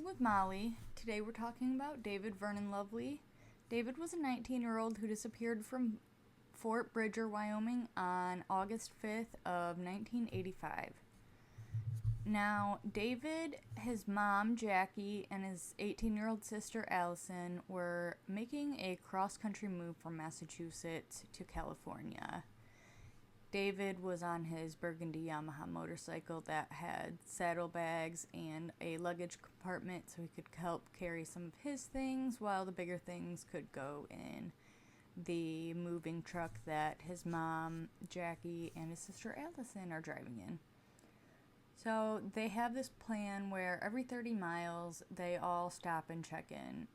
Rising with Molly. Today we're talking about David Vernon Lovely. David was a 19-year-old who disappeared from Fort Bridger, Wyoming on August 5th of 1985. Now, David, his mom, Jackie, and his 18-year-old sister, Allison, were making a cross-country move from Massachusetts to California. David was on his burgundy Yamaha motorcycle that had saddlebags and a luggage compartment so he could help carry some of his things while the bigger things could go in the moving truck that his mom, Jackie, and his sister Allison are driving in. So they have this plan where every 30 miles they all stop and check in.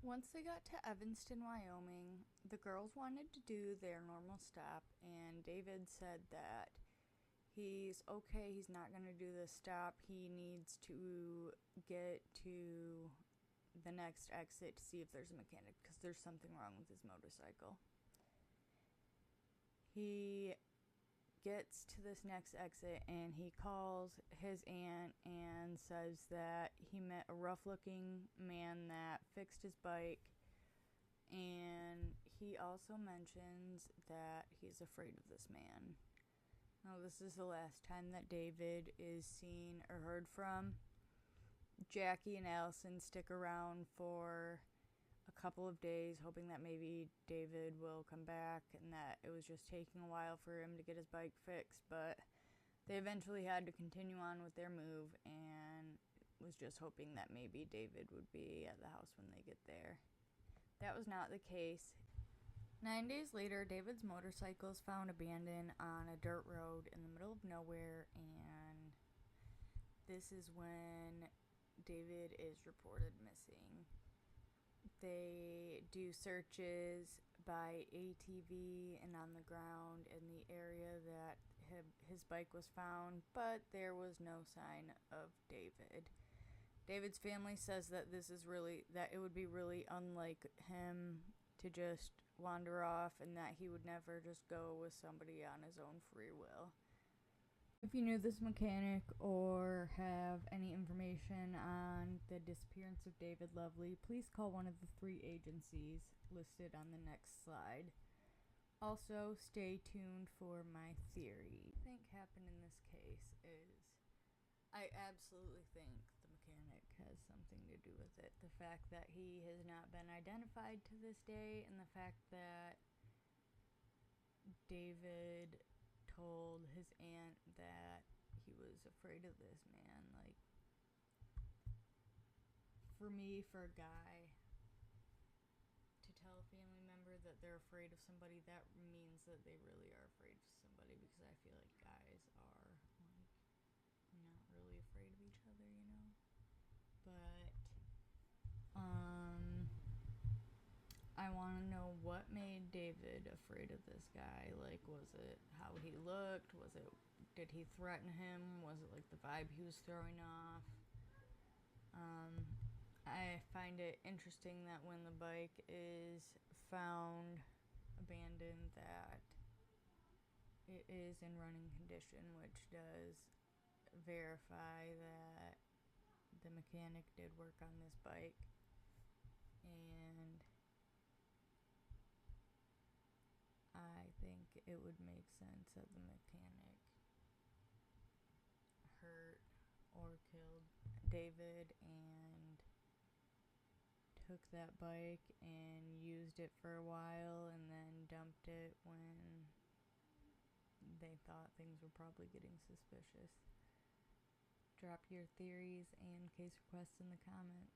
Once they got to Evanston, Wyoming, the girls wanted to do their normal stop, and David said that he's okay, he's not going to do this stop. He needs to get to the next exit to see if there's a mechanic, because there's something wrong with his motorcycle. He gets to this next exit and he calls his aunt and says that he met a rough-looking man that fixed his bike, and he also mentions that he's afraid of this man. Now, this is the last time that David is seen or heard from. Jackie and Allison stick around for a couple of days, hoping that maybe David will come back and that it was just taking a while for him to get his bike fixed, but they eventually had to continue on with their move and was just hoping that maybe David would be at the house when they get there. That was not the case. 9 days later, David's motorcycle is found abandoned on a dirt road in the middle of nowhere, and this is when David is reported missing. They do searches by ATV and on the ground in the area that his bike was found, but there was no sign of David. David's family says that that it would be really unlike him to just wander off, and that he would never just go with somebody on his own free will. If you knew this mechanic or have any information on the disappearance of David Lovely, please call one of the 3 agencies listed on the next slide. Also, stay tuned for my theory. What I think happened in this case is I absolutely think the mechanic has something to do with it. The fact that he has not been identified to this day, and the fact that David told his aunt that he was afraid of this man. Like, for me, for a guy to tell a family member that they're afraid of somebody, that means that they really are afraid of somebody, because I feel like guys are, like, not really afraid of each other, you know? But, I want to know what made David afraid of this guy. Like, was it how he looked? Did he threaten him? Was it, like, the vibe he was throwing off? I find it interesting that when the bike is found abandoned, that it is in running condition, which does verify that the mechanic did work on this bike. And I think it would make sense that the mechanic hurt or killed David and took that bike and used it for a while and then dumped it when they thought things were probably getting suspicious. Drop your theories and case requests in the comments.